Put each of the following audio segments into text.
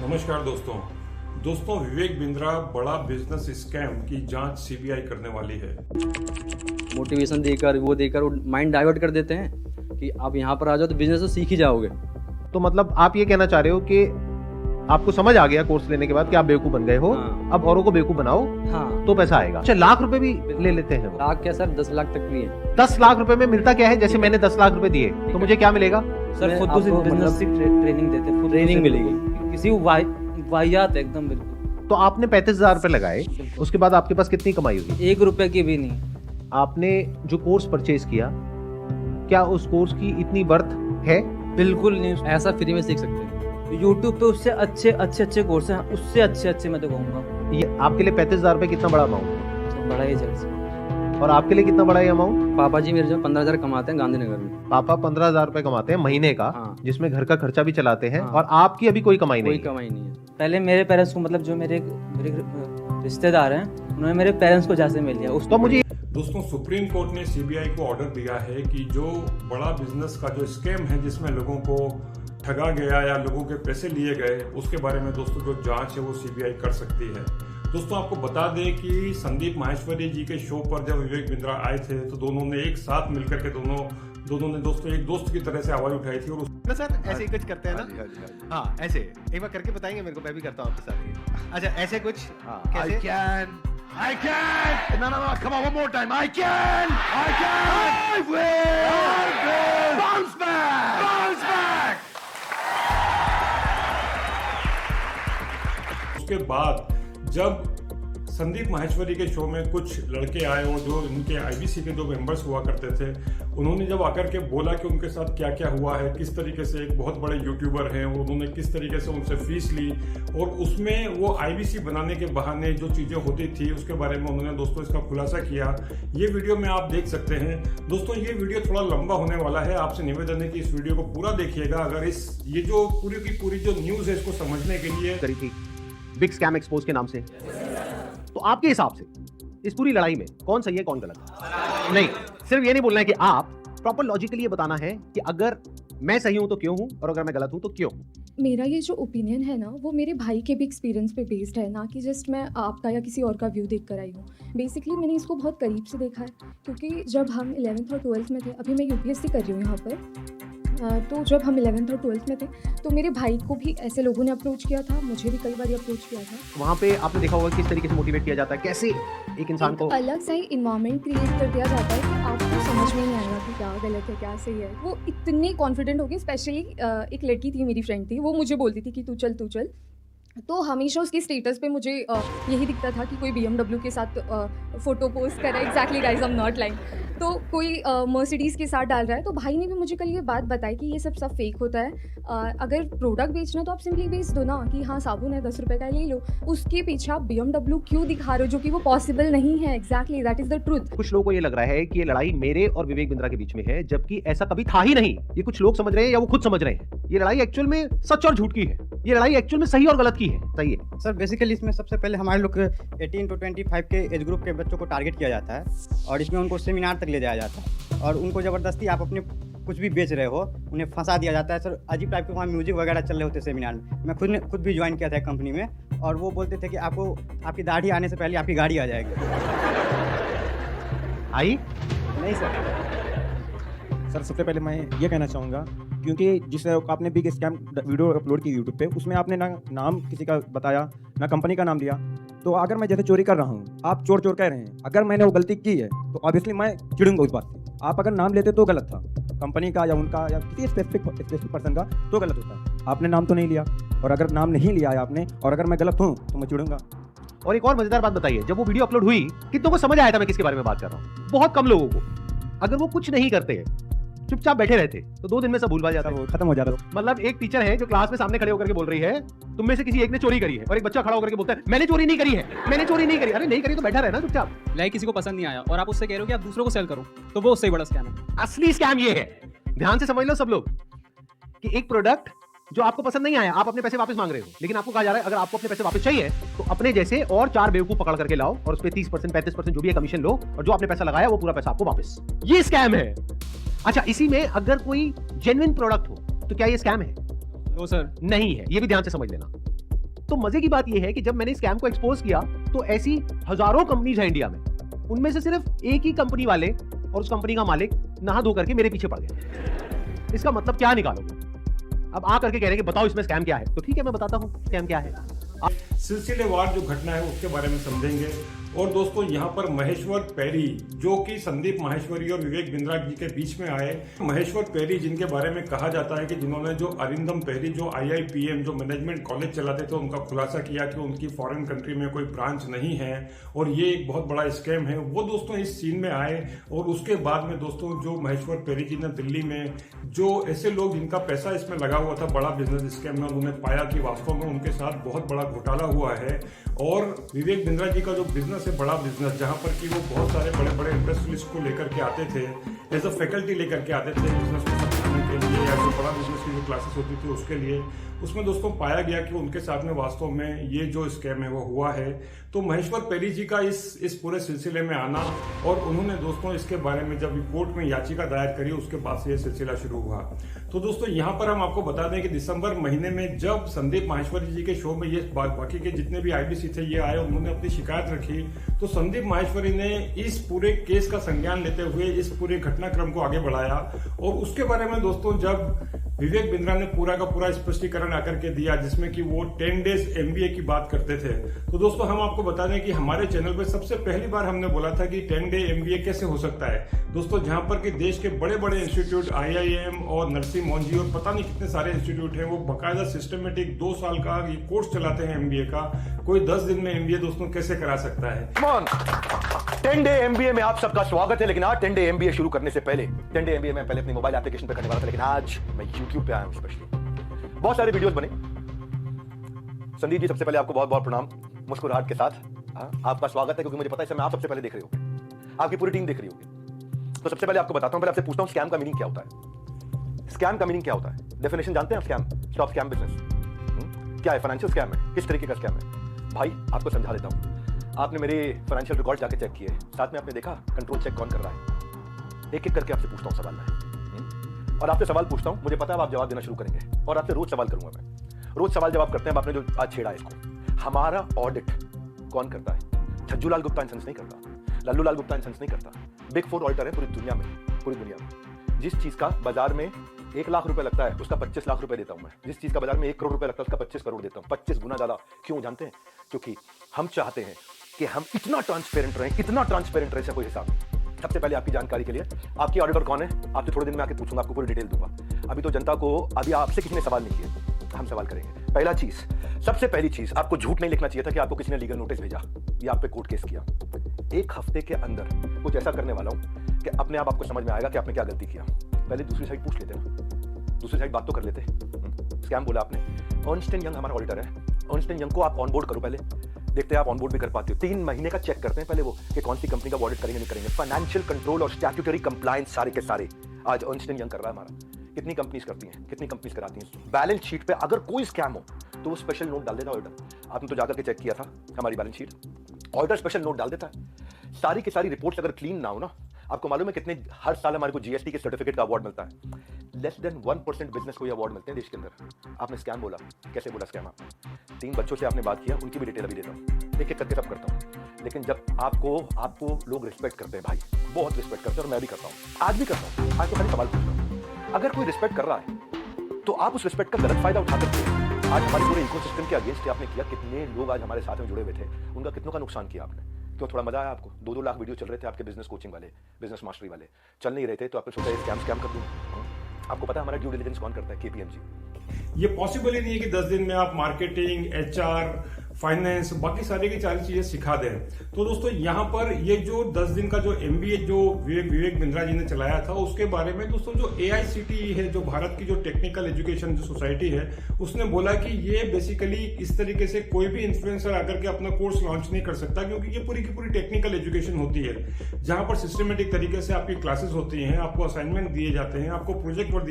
नमस्कार दोस्तों विवेक बिंद्रा बड़ा बिजनेस स्कैम की जांच सीबीआई करने वाली है। मोटिवेशन देकर वो माइंड डाइवर्ट कर देते हैं कि आप यहाँ पर आ जाओ तो बिजनेस तो सीख ही जाओगे। तो मतलब आप ये कहना चाह रहे हो कि आपको समझ आ गया कोर्स लेने के बाद कि आप बेवकूफ बन गए हो। हाँ। अब औरों को बेवकूफ बनाओ। हाँ। तो पैसा आएगा। अच्छा, लाख रुपए भी ले लेते हैं वो। लाख क्या सर, 10 लाख तक भी है। 10 लाख रुपए में मिलता क्या है? जैसे मैंने 10 लाख रुपए दिए तो मुझे क्या मिलेगा? सर खुद से बिजनेस की ट्रेनिंग देते हैं, ट्रेनिंग मिलेगी किसी वाहियात एकदम बिल्कुल। तो आपने 35,000 रुपए लगाए, उसके बाद आपके पास कितनी कमाई हुई? 1 रुपए की भी नहीं। आपने जो कोर्स परचेज किया, क्या उस कोर्स की इतनी वर्थ है? बिल्कुल नहीं। ऐसा फ्री में सीख सकते हैं। YouTube पे उससे अच्छे कोर्स हैं, उससे अच्छे मैं तो कहूँगा। ये आपके लिए 35,000 रुपए कितना बड़ा अमाउंट है? बड़ा ही जल्द। और आपके लिए कितना बड़ा ये अमाउंट? पापा जी मेरे जो 15,000 कमाते हैं गांधीनगर में। पापा 15,000 रुपए कमाते हैं महीने का। हाँ। जिसमें घर का खर्चा भी चलाते हैं। हाँ। और आपकी अभी कोई कमाई नहीं? कोई कमाई नहीं है। पहले मेरे पेरेंट्स को, मतलब जो मेरे रिश्तेदार हैं, उन्होंने मेरे पेरेंट्स को जैसे मिल लिया उस तो मुझे दोस्तों सुप्रीम कोर्ट ने सीबीआई को ऑर्डर दिया है कि जो बड़ा बिजनेस का जो स्कैम है जिसमें लोगों को ठगा गया या लोगों के पैसे लिए गए, उसके बारे में दोस्तों जो जांच है वो सीबीआई कर सकती है। दोस्तों आपको बता दें कि संदीप माहेश्वरी जी के शो पर जब विवेक बिंद्रा आए थे तो दोनों ने एक साथ मिलकर के दोनों ने दोस्तों एक दोस्त की तरह से आवाज उठाई थी। और ना सर ऐसे ही कुछ करते हैं ना? हाँ ऐसे एक बार करके बताएंगे मेरे को, मैं भी करता हूँ आपके साथ। अच्छा ऐसे कुछ कैसे? I can! No, come on, one more time. I can! I will! Bounce back! Bounce back! उसके बाद जब संदीप माहेश्वरी के शो में कुछ लड़के आए और जो इनके आईबीसी के जो मेंबर्स हुआ करते थे, उन्होंने जब आकर के बोला कि उनके साथ क्या क्या हुआ है, किस तरीके से एक बहुत बड़े यूट्यूबर हैं और उन्होंने किस तरीके से उनसे फीस ली और उसमें वो आईबीसी बनाने के बहाने जो चीज़ें होती थी उसके बारे में उन्होंने दोस्तों इसका खुलासा किया। ये वीडियो में आप देख सकते हैं। दोस्तों ये वीडियो थोड़ा लंबा होने वाला है, आपसे निवेदन है कि इस वीडियो को पूरा देखिएगा। अगर ये जो पूरी की पूरी जो न्यूज़ है इसको समझने के लिए करी थी बिग स्कैम एक्सपोज के नाम से। तो आपके हिसाब से इस पूरी लड़ाई में कौन सही है कौन गलत है? नहीं, सिर्फ ये नहीं बोलना है कि आप प्रॉपर लॉजिकली ये बताना है कि अगर मैं सही हूं तो क्यों हूं और अगर मैं गलत हूं तो क्यों। मेरा ये जो ओपिनियन है ना, वो मेरे भाई के भी एक्सपीरियंस पे बेस्ड है, ना कि जस्ट मैं आपका या किसी और का व्यू देख कर आई हूँ। बेसिकली मैंने इसको बहुत करीब से देखा है, क्योंकि जब हम 11th और 12th में थे, अभी मैं यूपीएससी कर रही हूँ यहाँ पर, तो जब हम 11th और 12th में थे तो मेरे भाई को भी ऐसे लोगों ने अप्रोच किया था, मुझे भी कई बार अप्रोच किया था। वहाँ पे आपने देखा होगा किस तरीके से मोटिवेट किया जाता है, कैसे एक इंसान को अलग सा ही इन्वायरमेंट क्रिएट कर दिया जाता है कि आपको समझ में नहीं आएगा कि क्या गलत है क्या सही है। वो इतने कॉन्फिडेंट हो गए, स्पेशली एक लड़की थी, मेरी फ्रेंड थी, वो मुझे बोलती थी कि तू चल। तो हमेशा उसकी स्टेटस पे मुझे यही दिखता था कि कोई BMW के साथ फ़ोटो पोस्ट कर रहा है। Exactly guys, I am not lying. तो कोई मर्सिडीज़ के साथ डाल रहा है। तो भाई ने भी मुझे कल ये बात बताई कि ये सब फेक होता है। अगर प्रोडक्ट बेचना तो आप सिंपली बेच दो ना, कि हाँ साबुन है 10 रुपये का ले लो। उसके पीछे आप BMW क्यों दिखा रहे हो, जो कि वो पॉसिबल नहीं है। Exactly that is the truth. कुछ लोगों को ये लग रहा है कि ये लड़ाई मेरे और विवेक बिंद्रा के बीच में है, जबकि ऐसा कभी था ही नहीं। ये कुछ लोग समझ रहे हैं या वो खुद समझ रहे हैं। ये लड़ाई एक्चुअल में सच और झूठ की है। ये लड़ाई एक्चुअल में सही और गलत की है। सही है सर। बेसिकली इसमें सबसे पहले हमारे लोग 18 to 25 के एज ग्रुप के बच्चों को टारगेट किया जाता है और इसमें उनको सेमिनार तक ले जाया जाता है और उनको ज़बरदस्ती आप अपने कुछ भी बेच रहे हो उन्हें फंसा दिया जाता है। सर अजीब टाइप के वहाँ म्यूजिक वगैरह चल रहे होते हैं सेमिनार में। मैं खुद भी ज्वाइन किया था कंपनी में और वो बोलते थे कि आपको आपकी दाढ़ी आने से पहले आपकी गाड़ी आ जाएगी। आई नहीं सर सबसे पहले मैं ये कहना चाहूँगा, क्योंकि जिस आपने बिग स्कैम वीडियो अपलोड की यूट्यूब पे, उसमें आपने ना नाम किसी का बताया ना कंपनी का नाम लिया। तो अगर मैं जैसे चोरी कर रहा हूँ, आप चोर कह रहे हैं, अगर मैंने वो गलती की है तो ऑब्वियसली मैं चिड़ूंगा उस बात से। आप अगर नाम लेते तो गलत था, कंपनी का या उनका या किसी स्पेसिफिक पर्सन का तो गलत होता। आपने नाम तो नहीं लिया, और अगर नाम नहीं लिया है आपने और अगर मैं गलत हूँ तो मैं चिड़ूंगा। और एक और मजेदार बात बताइए, जब वो वीडियो अपलोड हुई कितनों को समझ आया था मैं किसके बारे में बात कर रहा हूँ? बहुत कम लोगों को। अगर वो कुछ नहीं करते, चुपचाप बैठे रहते, तो 2 दिन में सब भूल जाता है, खत्म हो जाता। मतलब एक टीचर है जो क्लास में सामने खड़े होकर के बोल रही है तुम में से किसी एक ने चोरी करी है, और एक बच्चा खड़ा होकर के बोलता है मैंने चोरी नहीं करी है, मैंने चोरी नहीं करी। अरे नहीं करी तो बैठा रहना चुपचाप। लाइक किसी को पसंद नहीं आया और आप उससे कह रहे हो कि आप दूसरों को सेल करो, तो वो उससे बड़ा स्कैम है। असली स्कैम ये है, ध्यान से समझ लो सब लोग, कि एक प्रोडक्ट जो आपको पसंद नहीं आया, आप अपने पैसे वापस मांग रहे हो, लेकिन आपको कहा जा रहा है अगर आपको अपने पैसे वापस चाहिए तो अपने जैसे और 4 बेवकूफ पकड़ करके लाओ और उस पर 30% 35% जो भी है कमीशन लो, और जो आपने पैसा लगाया वो पूरा पैसा आपको वापस। ये स्कैम है। अच्छा, इसी में अगर कोई जेन्युइन प्रोडक्ट हो तो क्या ये स्कैम है? नो सर, नहीं है। ये भी ध्यान से समझ लेना। तो मजे की बात यह है कि जब मैंने स्कैम को एक्सपोज किया तो ऐसी हजारों कंपनीज हैं इंडिया में, उनमें से सिर्फ एक ही कंपनी वाले और उस कंपनी का मालिक नहा धो करके मेरे पीछे पड़ गए। इसका मतलब क्या निकालोगे? अब आ करके कह रहे हैं कि बताओ इसमें स्कैम क्या है, तो ठीक है मैं बताता हूं स्कैम क्या है। सिलसिलेवार जो घटना है उसके बारे में समझेंगे। और दोस्तों यहाँ पर महेश्वर पेरी जो कि संदीप माहेश्वरी और विवेक बिंद्रा जी के बीच में आए, महेश्वर पेरी जिनके बारे में कहा जाता है कि जिन्होंने जो अरिंदम पेरी जो IIPM जो मैनेजमेंट कॉलेज चलाते थे उनका खुलासा किया कि उनकी फॉरेन कंट्री में कोई ब्रांच नहीं है और ये एक बहुत बड़ा स्कैम है, वो दोस्तों इस सीन में आए। और उसके बाद में दोस्तों जो महेश्वर पेरी जी ने दिल्ली में जो ऐसे लोग जिनका पैसा इसमें लगा हुआ था बड़ा बिजनेस स्कैम में, उन्होंने पाया कि वास्तव में उनके साथ बहुत बड़ा घोटाला हुआ है। और विवेक बिंद्रा जी का जो बिजनेस है बड़ा बिजनेस, जहां पर कि वो बहुत सारे बड़े बड़े इंडस्ट्रियलिस्ट को लेकर के आते थे, एज अ फैकल्टी लेकर के आते थे बिजनेस को समझाने के लिए, या जो बड़ा बिजनेस की जो क्लासेस होती थी उसके लिए। उसमें दोस्तों पाया गया कि उनके साथ में वास्तव में ये जो स्कैम है वो हुआ है। तो महेश्वर पेरी जी का इस पूरे सिलसिले में आना और उन्होंने दोस्तों इसके बारे में जब कोर्ट में याचिका दायर करी उसके बाद से ये सिलसिला शुरू हुआ। तो दोस्तों यहाँ पर हम आपको बता दें कि दिसंबर महीने में जब संदीप माहेश्वरी जी के शो में ये बाकी के जितने भी IBC थे ये आए, उन्होंने अपनी शिकायत रखी, तो संदीप माहेश्वरी ने इस पूरे केस का संज्ञान लेते हुए इस पूरे घटनाक्रम को आगे बढ़ाया। और उसके बारे में दोस्तों जब विवेक बिंद्रा ने पूरा का पूरा स्पष्टीकरण आकर के दिया जिसमें कि वो 10 डेज MBA की बात करते थे, तो दोस्तों हम आपको बता दें कि हमारे चैनल पे सबसे पहली बार हमने बोला था कि 10 डे MBA कैसे हो सकता है दोस्तों, जहां पर कि देश के बड़े बड़े इंस्टीट्यूट IIM और नरसिंह मोहनजी और पता नहीं कितने सारे इंस्टीट्यूट हैं, वो बकायदा सिस्टमेटिक 2 साल का ये कोर्स चलाते हैं MBA का। कोई 10 दिन में MBA दोस्तों कैसे करा सकता है? 10 डे MBA में आप सबका स्वागत है। लेकिन आज 10 डे MBA शुरू करने से पहले 10 डे MBA मैं पहले अपनी मोबाइल एप्लीकेशन पे करने वाला था, लेकिन आज मैं YouTube पे आया हूं स्पेशली। बहुत सारे वीडियोस बने। संदीप जी सबसे पहले आपको बहुत बहुत प्रणाम, मुस्कुराहट के साथ आपका स्वागत है, क्योंकि मुझे पता है समय आप सबसे पहले देख रहे हो, आपकी पूरी टीम देख रही होगी। तो सबसे पहले आपको बताता हूं, पहले आपसे पूछता हूं स्कैम का मीनिंग क्या होता है? स्कैम का मीनिंग क्या होता है? डेफिनेशन जानते हैं आप? स्कैम, स्टॉप स्कैम बिजनेस क्या है? फाइनेंशियल स्कैम है। किस तरीके का स्कैम है भाई? आपको समझा देता हूं। आपने मेरे फाइनेंशियल रिकॉर्ड जाके चेक किए, साथ में आपने देखा कंट्रोल चेक कौन कर रहा है? एक एक करके आपसे पूछता हूं सवाल मैं, और आपसे सवाल पूछता हूं, मुझे पता है आप जवाब देना शुरू करेंगे, और आपसे रोज सवाल करूंगा मैं। रोज सवाल जवाब करते हैं। आपने जो आज छेड़ा इसको, हमारा ऑडिट कौन करता है? छज्जूलाल गुप्ता एंड सन्स नहीं करता, लल्लूलाल गुप्ता एंड सन्स नहीं करता। बिग 4 ऑडिटर है पूरी दुनिया में, पूरी दुनिया में। जिस चीज का बाजार में 1 लाख रुपए लगता है उसका 25 लाख रुपए देता हूं मैं। जिस चीज का बाजार में 1 करोड़ रुपए लगता है उसका 25 करोड़ देता हूं, 25 गुना ज्यादा। क्यों जानते हैं? क्योंकि हम चाहते हैं कि हम इतना ट्रांसपेरेंट रहें, इतना ट्रांसपेरेंट रहे, कोई हिसाब नहीं। सबसे पहले आपकी जानकारी के लिए, आपकी ऑडिटर कौन है? आपसे थोड़े दिन में आके पूछूंगा, आपको पूरी डिटेल दूंगा। अभी तो जनता को, अभी आपसे किसी ने सवाल नहीं किए, हम सवाल करेंगे। पहला चीज, सबसे पहली चीज, आपको झूठ नहीं लिखना चाहिए था कि आपको किसी ने लीगल नोटिस भेजा या आप पे कोर्ट केस किया। 1 हफ्ते के अंदर कुछ ऐसा करने वाला हूं कि अपने आप आपको समझ में आएगा कि आपने क्या गलती किया। पहले दूसरी साइड पूछ लेते ना, दूसरी साइड बात तो कर लेते। स्कैम बोला आपने, अर्नस्ट एंड यंग हमारा ऑडिटर है। अर्नस्ट एंड यंग को आप ऑनबोर्ड करो, पहले देखते हैं आप ऑनबोर्ड भी कर पाते हो। 3 महीने का चेक करते हैं पहले वो कि कौन सी कंपनी का ऑडिट करेंगे नहीं करेंगे। फाइनेंशियल कंट्रोल और स्टैट्यूटरी कंप्लायंस सारे के सारे आज अर्नस्ट एंड यंग कर रहा है हमारा। कितनी कंपनीज करती हैं, कितनी कंपनीज कराती हैं? बैलेंस शीट पे अगर कोई स्कैम हो तो वो स्पेशल नोट डाल देता है ऑडिटर। आपने तो जाकर के चेक किया था हमारी balance sheet, auditor special note डाल देता है। सारी की सारी रिपोर्ट्स अगर क्लीन ना हो ना, आपको मालूम है कितने हर साल हमारे को GST के सर्टिफिकेट का अवार्ड मिलता है? लेस देन 1% बिजनेस को ये अवार्ड मिलते हैं देश के अंदर। आपने स्कैम बोला, कैसे बोला स्कैम? आपने 3 बच्चों से आपने बात किया, उनकी भी डिटेल अभी देता हूँ, एक एक करके सब करता हूँ। लेकिन जब आपको लोग रिस्पेक्ट करते हैं भाई, बहुत रिस्पेक्ट करते हैं, और मैं भी करता हूँ, आज भी करता हूँ। आज तो खाली सवाल पूछ रहा हूँ। अगर कोई रिस्पेक्ट कर रहा है तो आप उस रिस्पेक्ट का गलत फायदा उठा सकते हैं। आज हमारे पूरे इकोसिस्टम के अगेंस्ट आपने किया। कितने लोग आज हमारे साथ में जुड़े हुए थे, उनका कितनों का नुकसान किया आपने। क्यों? थोड़ा मजा आया आपको? 2-2 लाख वीडियो चल रहे थे आपके बिजनेस कोचिंग वाले, बिजनेस मास्टरी वाले, चल नहीं रहे थे, तो आपने सोचा स्कैम कर दूं। आपको पता है हमारा ड्यू डिलिजेंस कौन करता है? KPMG। ये पॉसिबल ही नहीं है कि 10 दिन में आप मार्केटिंग, HR, फाइनेंस, बाकी सारी की सारी चीजें सिखा दें। तो दोस्तों यहाँ पर ये जो 10 दिन का जो MBA जो विवेक बिंद्रा जी ने चलाया था, उसके बारे में दोस्तों जो AICTE है, जो भारत की जो टेक्निकल एजुकेशन जो सोसाइटी है, उसने बोला कि ये बेसिकली इस तरीके से कोई भी इन्फ्लुएंसर आकर के अपना कोर्स लॉन्च नहीं कर सकता, क्योंकि ये पूरी की पूरी टेक्निकल एजुकेशन होती है, जहां पर सिस्टमेटिक तरीके से आपकी क्लासेस होती हैं, आपको असाइनमेंट दिए जाते हैं, आपको प्रोजेक्ट वर्क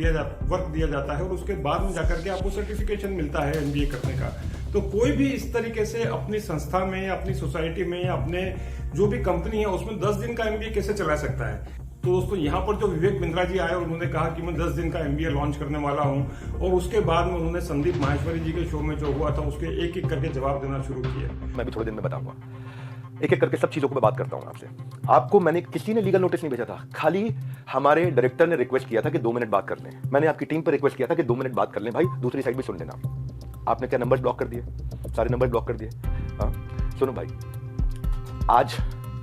दिया जाता है, और उसके बाद में जाकर के आपको सर्टिफिकेशन मिलता है MBA करने का। तो कोई भी इस तरीके से अपनी संस्था में, अपनी सोसाइटी में, अपने जो भी कंपनी है उसमें 10 दिन का MBA कैसे चला सकता है? तो दोस्तों यहाँ पर जो विवेक बिंद्रा जी आए और उन्होंने कहा कि मैं 10 दिन का MBA लॉन्च करने वाला हूँ, और उसके बाद में उन्होंने संदीप माहेश्वरी जी के शो में जो हुआ था उसके एक एक करके जवाब देना शुरू किया। मैं भी थोड़े दिन में बताऊंगा, एक एक करके सब चीजों को मैं बात करता हूँ आपसे। आपको मैंने किसी ने लीगल नोटिस नहीं भेजा था, खाली हमारे डायरेक्टर ने रिक्वेस्ट किया था कि 2 मिनट बात कर लें। मैंने आपकी टीम पर रिक्वेस्ट किया था कि 2 मिनट बात कर लें भाई, दूसरी साइड भी सुन लेना। आपने क्या नंबर ब्लॉक कर दिए, सारे नंबर ब्लॉक कर दिए। सुनो भाई, आज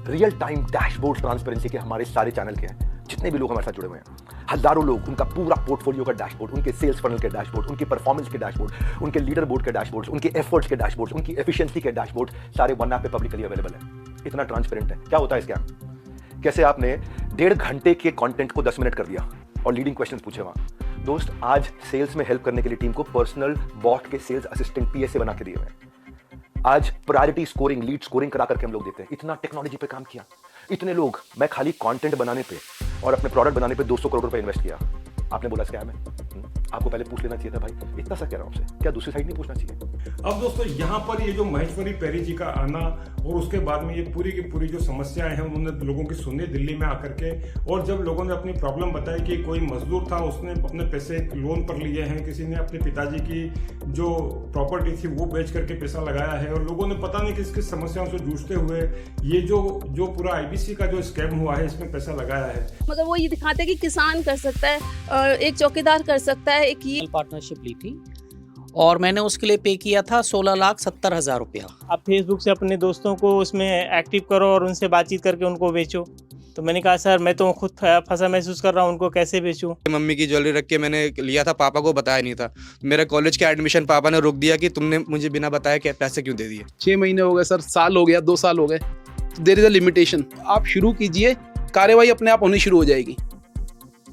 रियल टाइम डैशबोर्ड ट्रांसपेरेंसी के हमारे सारे चैनल के हैं, जितने भी लोग हमारे साथ जुड़े हुए हैं, हजारों लोग, उनका पूरा पोर्टफोलियो का डैशबोर्ड, उनके सेल्स फनल के डैशबोर्ड, उनकी परफॉर्मेंस के डैशबोर्ड, उनके लीडर बोर्ड के डैशबोर्ड, उनके एफर्ट्स के डैशबोर्ड, उनकी एफिशिएंसी के डैशबोर्ड सारे वन ऐप पे पब्लिकली अवेलेबल है। इतना ट्रांसपेरेंट है। क्या होता है स्कैम? कैसे आपने 1.5 घंटे के कंटेंट को 10 मिनट कर दिया और लीडिंग क्वेश्चंस पूछे वहां। दोस्त, आज सेल्स में हेल्प करने के लिए टीम को पर्सनल बॉट के सेल्स असिस्टेंट PSA बना के दिए हुए। आज प्रायोरिटी स्कोरिंग, लीड स्कोरिंग करा करके हम लोग देते हैं। इतना टेक्नोलॉजी पे काम किया, इतने लोग, मैं खाली कंटेंट बनाने पे और अपने प्रोडक्ट बनाने पे 200 करोड़ रुपए इन्वेस्ट किया। आपने बोला स्कैम है? आपको पहले पूछ लेना चाहिए था भाई, इतना सा कह रहा हूं आपसे, क्या दूसरी साइड नहीं पूछना चाहिए? अब दोस्तों यहाँ पर ये जो महेश्वरी पेरी जी का आना और उसके बाद में ये पूरी की पूरी जो समस्याएं हैं उन्होंने लोगों की सुनी दिल्ली में आकर के, और जब लोगों ने अपनी प्रॉब्लम बताई कि कोई मजदूर था, उसने अपने पैसे लोन पर लिए हैं, किसी ने अपने पिताजी की जो प्रॉपर्टी थी वो बेच करके पैसा लगाया है, और लोगों ने पता नहीं किस किस समस्याओं से जूझते हुए ये जो पूरा IBC का जो स्कैम हुआ है इसमें पैसा लगाया है। मगर वो ये दिखाते हैं कि किसान कर सकता है, एक चौकीदार कर सकता है, एक ये पार्टनरशिप ली थी और मैंने उसके लिए पे किया था 16,70,000 रुपया। आप फेसबुक से अपने दोस्तों को उसमें एक्टिव करो और उनसे बातचीत करके उनको बेचो। तो मैंने कहा सर मैं तो खुद फंसा महसूस कर रहा हूँ, उनको कैसे बेचूं? मम्मी की ज्वेलरी रख के मैंने लिया था, पापा को बताया नहीं था। मेरा कॉलेज का एडमिशन पापा ने रोक दिया कि तुमने मुझे बिना बताया कि पैसे क्यों दे दिए। 6 महीने हो गए सर, साल हो गया, 2 साल हो गए। There is a limitation. आप शुरू कीजिए, कार्यवाही अपने आप होनी शुरू हो जाएगी।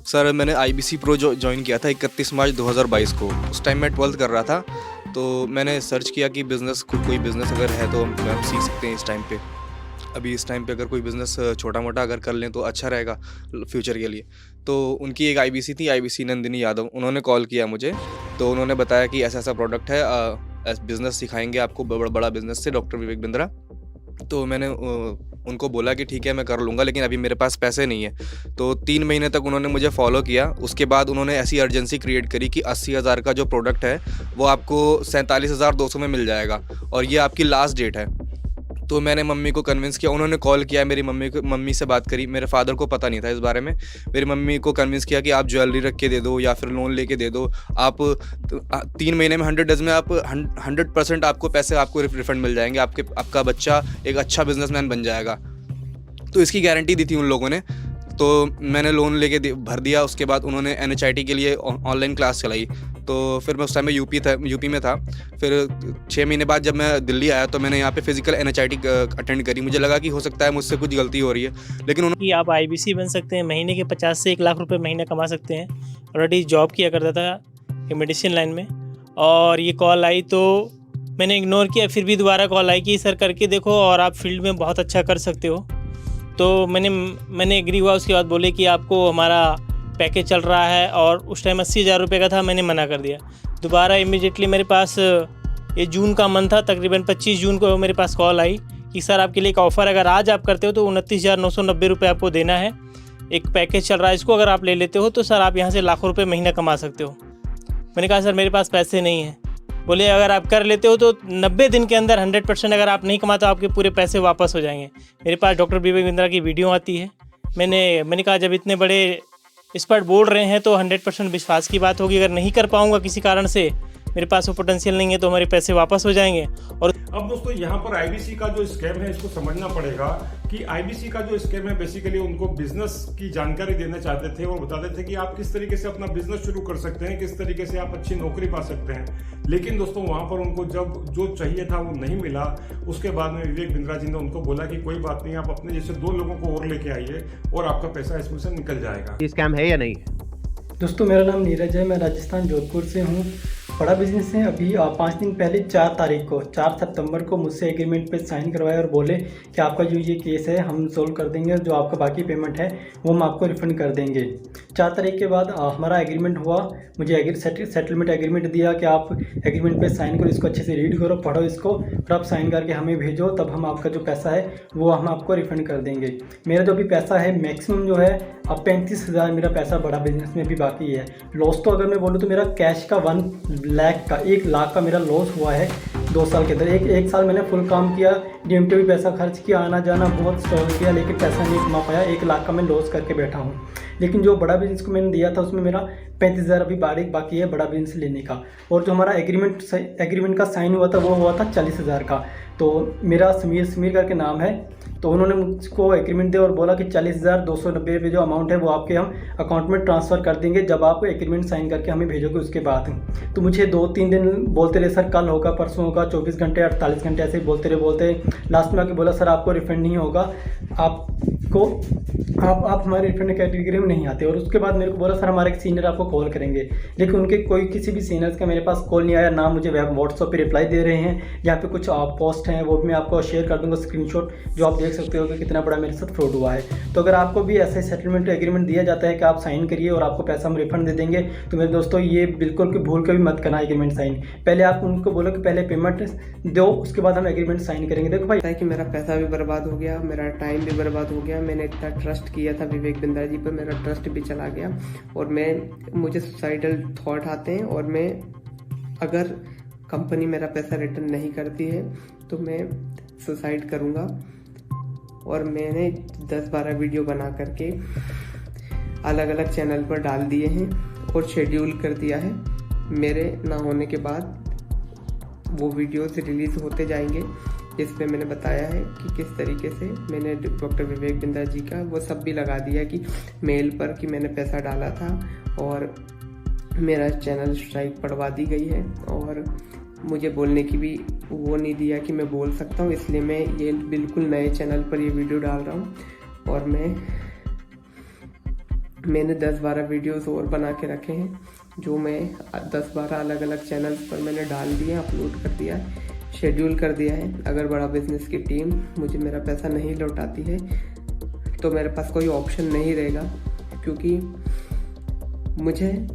सर मैंने IBC प्रो ज्वाइन किया था 31 मार्च 2022 को। उस टाइम मैं 12th कर रहा था, तो मैंने सर्च किया कि बिज़नेस कोई बिज़नेस अगर है तो हम सीख सकते हैं इस टाइम पे। अभी इस टाइम पे अगर कोई बिज़नेस छोटा मोटा अगर कर लें तो अच्छा रहेगा फ्यूचर के लिए। तो उनकी एक IBC थी, IBC नंदिनी यादव, उन्होंने कॉल किया मुझे, तो उन्होंने बताया कि ऐसा ऐसा प्रोडक्ट है, बिज़नेस सिखाएंगे आपको, बड़ा बिज़नेस से डॉक्टर विवेक बिंद्रा। तो मैंने उनको बोला कि ठीक है मैं कर लूँगा, लेकिन अभी मेरे पास पैसे नहीं है। तो 3 महीने तक उन्होंने मुझे फॉलो किया। उसके बाद उन्होंने ऐसी अर्जेंसी क्रिएट करी कि 80,000 का जो प्रोडक्ट है वो आपको 47,200 में मिल जाएगा और ये आपकी लास्ट डेट है। तो मैंने मम्मी को कन्विंस किया, उन्होंने कॉल किया, मेरी मम्मी से बात करी। मेरे फादर को पता नहीं था इस बारे में। मेरी मम्मी को कन्विंस किया कि आप ज्वेलरी रख के दे दो या फिर लोन लेके दे दो। आप 3 महीने में 100 डेज में आप 100% आपको पैसे आपको रिफंड मिल जाएंगे। आपका बच्चा एक अच्छा बिजनेसमैन बन जाएगा। तो इसकी गारंटी दी थी उन लोगों ने। तो मैंने लोन लेके भर दिया। उसके बाद उन्होंने NHIT के लिए ऑनलाइन क्लास चलाई। तो फिर मैं उस टाइम में यूपी में था। फिर 6 महीने बाद जब मैं दिल्ली आया तो मैंने यहाँ पे फिजिकल NHIT अटेंड करी। मुझे लगा कि हो सकता है मुझसे कुछ गलती हो रही है, लेकिन उन्होंने आप IBC बन सकते हैं, महीने के 50 से 1 लाख रुपए महीना कमा सकते हैं। ऑलरेडी जॉब किया करता था मेडिसिन लाइन में, और ये कॉल आई तो मैंने इग्नोर किया। फिर भी दोबारा कॉल आई कि सर करके देखो और आप फील्ड में बहुत अच्छा कर सकते हो। तो मैंने एग्री हुआ। उसके बाद बोले कि आपको हमारा पैकेज चल रहा है, और उस टाइम 80,000 रुपये का था। मैंने मना कर दिया। दोबारा इमीडिएटली मेरे पास ये जून का मंथ था, तकरीबन 25 जून को मेरे पास कॉल आई कि सर आपके लिए एक ऑफ़र, अगर आज आप करते हो तो 29,990 रुपये आपको देना है। एक पैकेज चल रहा है, इसको अगर आप ले लेते हो तो सर आप यहाँ से लाखों रुपये महीना कमा सकते हो। मैंने कहा सर मेरे पास पैसे नहीं हैं। बोले अगर आप कर लेते हो तो 90 दिन के अंदर 100%, अगर आप नहीं कमाते तो आपके पूरे पैसे वापस हो जाएंगे। मेरे पास डॉक्टर विवेक बिंद्रा की वीडियो आती है। मैंने कहा जब इतने बड़े इस पर बोल रहे हैं तो 100% विश्वास की बात होगी। अगर नहीं कर पाऊंगा किसी कारण से, मेरे पास वो पोटेंशियल नहीं है, तो हमारे पैसे वापस हो जाएंगे। और अब दोस्तों यहाँ पर IBC का जो स्कैम है इसको समझना पड़ेगा कि IBC का जो स्कैम है बेसिकली उनको बिजनेस की जानकारी देना चाहते थे और बताते थे कि आप किस तरीके से अपना बिजनेस शुरू कर सकते हैं, किस तरीके से आप अच्छी नौकरी पा सकते हैं। लेकिन दोस्तों वहां पर उनको जब जो चाहिए था वो नहीं मिला। उसके बाद में विवेक बिंद्रा जी ने उनको बोला कि कोई बात नहीं, आप अपने जैसे 2 लोगों को और लेके आइए और आपका पैसा इसमें से निकल जाएगा। ये स्कैम है या नहीं है? दोस्तों मेरा नाम नीरज है, मैं राजस्थान जोधपुर से हूँ। बड़ा बिजनेस है। अभी 5 दिन पहले 4 तारीख को 4 सितंबर को मुझसे एग्रीमेंट पे साइन करवाया और बोले कि आपका जो ये केस है हम सोल्व कर देंगे और जो आपका बाकी पेमेंट है वो हम आपको रिफंड कर देंगे। 4 तारीख के बाद हमारा एग्रीमेंट हुआ। मुझे सेटलमेंट एग्रीमेंट दिया कि आप एग्रीमेंट पे साइन करो, इसको अच्छे से रीड करो, पढ़ो इसको, और आप साइन करके हमें भेजो, तब हम आपका जो पैसा है वो हम आपको रिफ़ंड कर देंगे। मेरा जो भी पैसा है मैक्सिमम जो है अब 35,000 मेरा पैसा बड़ा बिजनेस में भी बाकी है। लॉस तो अगर मैं बोलूँ तो मेरा कैश का 1 लाख का मेरा लॉस हुआ है 2 साल के अंदर। एक साल मैंने फुल काम किया, डीएमटी भी पैसा खर्च किया, आना जाना बहुत स्ट्रगल किया, लेकिन पैसा नहीं कमा पाया। 1 लाख का मैं लॉस करके बैठा हूँ। लेकिन जो बड़ा बिजनेस को मैंने दिया था उसमें मेरा 35,000 अभी बाकी है बड़ा बिजनेस लेने का। और जो हमारा एग्रीमेंट का साइन हुआ था वो हुआ था 40,000 का। तो मेरा समीर करके नाम है, तो उन्होंने मुझको एग्रीमेंट दिया और बोला कि 40,290 रुपये जो अमाउंट है वो आपके हम अकाउंट में ट्रांसफ़र कर देंगे जब आप एग्रीमेंट साइन करके हमें भेजोगे उसके बाद। तो मुझे 2-3 दिन बोलते रहे, सर कल होगा, परसों होगा, 24 घंटे 48 घंटे ऐसे ही बोलते रहे। लास्ट में आके बोला सर आपको रिफंड नहीं होगा, आप हमारे रिफंड कैटेगरी में नहीं आते। और उसके बाद मेरे को बोला सर हमारे एक सीनियर आपको कॉल करेंगे, लेकिन उनके किसी भी सीनियर्स का मेरे पास कॉल नहीं आया, ना मुझे व्हाट्सएप पे रिप्लाई दे रहे हैं। यहाँ पे कुछ पोस्ट हैं वो भी मैं आपको शेयर कर दूंगा स्क्रीनशॉट, जो आप देख सकते हो कि कितना बड़ा मेरे साथ फ्रॉड हुआ है। तो अगर आपको भी ऐसे सेटलमेंट एग्रीमेंट दिया जाता है कि आप साइन करिए और आपको पैसा हम रिफंड दे देंगे, तो मेरे दोस्तों ये बिल्कुल भी भूल के भी मत करना एग्रीमेंट साइन। पहले आप उनको बोलो कि पहले पेमेंट दो, उसके बाद हम एग्रीमेंट साइन करेंगे। देखो भाई कि मेरा पैसा भी बर्बाद हो गया, मेरा टाइम भी बर्बाद हो गया, मैंने इतना ट्रस्ट किया था विवेक बिंद्रा जी पर, मेरा ट्रस्ट भी चला गया और मुझे सुसाइडल थॉट आते हैं। और मैं अगर कंपनी मेरा पैसा रिटर्न नहीं करती है तो मैं सुसाइड करूँगा। और मैंने 10-12 वीडियो बना करके अलग अलग चैनल पर डाल दिए हैं और शेड्यूल कर दिया है। मेरे ना होने के बाद वो वीडियोस रिलीज़ होते जाएंगे, जिसमें मैंने बताया है कि किस तरीके से मैंने डॉक्टर विवेक बिंद्रा जी का वो सब भी लगा दिया कि मेल पर कि मैंने पैसा डाला था और मेरा चैनल स्ट्राइक पड़वा दी गई है। और मुझे बोलने की भी वो नहीं दिया कि मैं बोल सकता हूँ, इसलिए मैं ये बिल्कुल नए चैनल पर ये वीडियो डाल रहा हूँ। और मैंने 10-12 वीडियोस और बना के रखे हैं, जो मैं 10-12 अलग अलग चैनल्स पर मैंने डाल दिए, अपलोड कर दिया, शेड्यूल कर दिया है। अगर बड़ा बिजनेस की टीम मुझे मेरा पैसा नहीं लौटाती है तो मेरे पास कोई ऑप्शन नहीं रहेगा, क्योंकि मुझे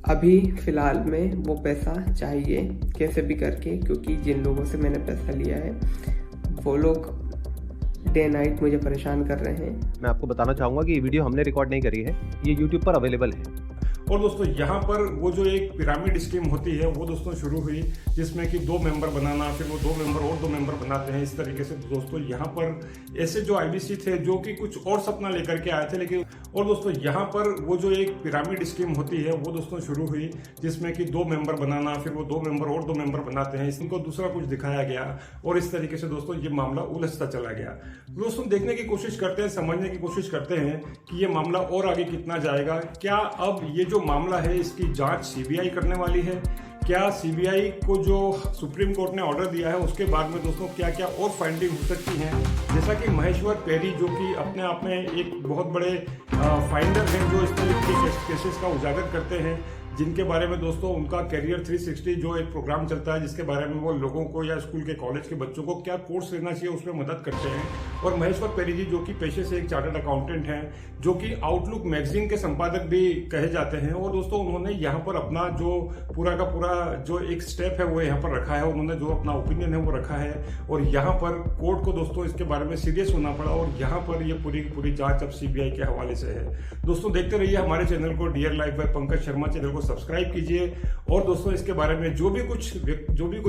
अभी फ़िलहाल में वो पैसा चाहिए कैसे भी करके, क्योंकि जिन लोगों से मैंने पैसा लिया है वो लोग डे नाइट मुझे परेशान कर रहे हैं। मैं आपको बताना चाहूँगा कि ये वीडियो हमने रिकॉर्ड नहीं करी है, ये यूट्यूब पर अवेलेबल है। और दोस्तों यहाँ पर वो जो एक पिरामिड स्कीम होती है वो दोस्तों शुरू हुई, जिसमें कि 2 मेंबर बनाना, फिर वो 2 मेंबर और 2 मेंबर बनाते हैं इस तरीके से। दोस्तों यहाँ पर ऐसे जो आईबीसी थे जो कि कुछ और सपना लेकर के आए थे, लेकिन और दोस्तों यहाँ पर वो जो एक पिरामिड स्कीम होती है वो दोस्तों शुरू हुई, जिसमें कि 2 मेंबर बनाना, फिर वो 2 मेंबर और 2 मेंबर बनाते हैं, इनको दूसरा कुछ दिखाया गया और इस तरीके से दोस्तों ये मामला उलझता चला गया। दोस्तों देखने की कोशिश करते हैं, समझने की कोशिश करते हैं कि ये मामला और आगे कितना जाएगा। क्या अब ये जो मामला है इसकी जांच सीबीआई करने वाली है? क्या सीबीआई को जो सुप्रीम कोर्ट ने ऑर्डर दिया है उसके बाद में दोस्तों क्या क्या और फाइंडिंग हो सकती हैं? जैसा कि महेश्वर पेरी, जो कि अपने आप में एक बहुत बड़े फाइंडर हैं, जो इस तरीके के केसेस का उजागर करते हैं, जिनके बारे में दोस्तों उनका करियर 360 जो एक प्रोग्राम चलता है, जिसके बारे में वो लोगों को या स्कूल के कॉलेज के बच्चों को क्या कोर्स लेना चाहिए उसमें मदद करते हैं। और महेश्वर पेरी जी, जो कि पेशे से एक चार्टर्ड अकाउंटेंट हैं, जो कि आउटलुक मैगजीन के संपादक भी कहे जाते हैं। और दोस्तों उन्होंने यहाँ पर अपना जो पूरा का पूरा जो एक स्टेप है वो यहाँ पर रखा है, उन्होंने जो अपना ओपिनियन है वो रखा है। और यहाँ पर कोर्ट को दोस्तों इसके बारे में सीरियस होना पड़ा और यहाँ पर ये पूरी जांच अब सीबीआई के हवाले से है। दोस्तों देखते रहिए हमारे चैनल को, dear life by Pankaj Sharma channel को सब्सक्राइब कीजिए। और दोस्तों इसके बारे में जो भी कुछ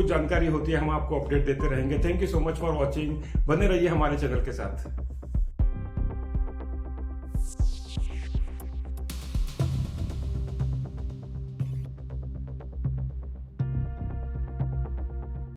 जानकारी होती है हम आपको अपडेट देते रहेंगे। Thank you so much for watching. बने रहिए हमारे चैनल के साथ।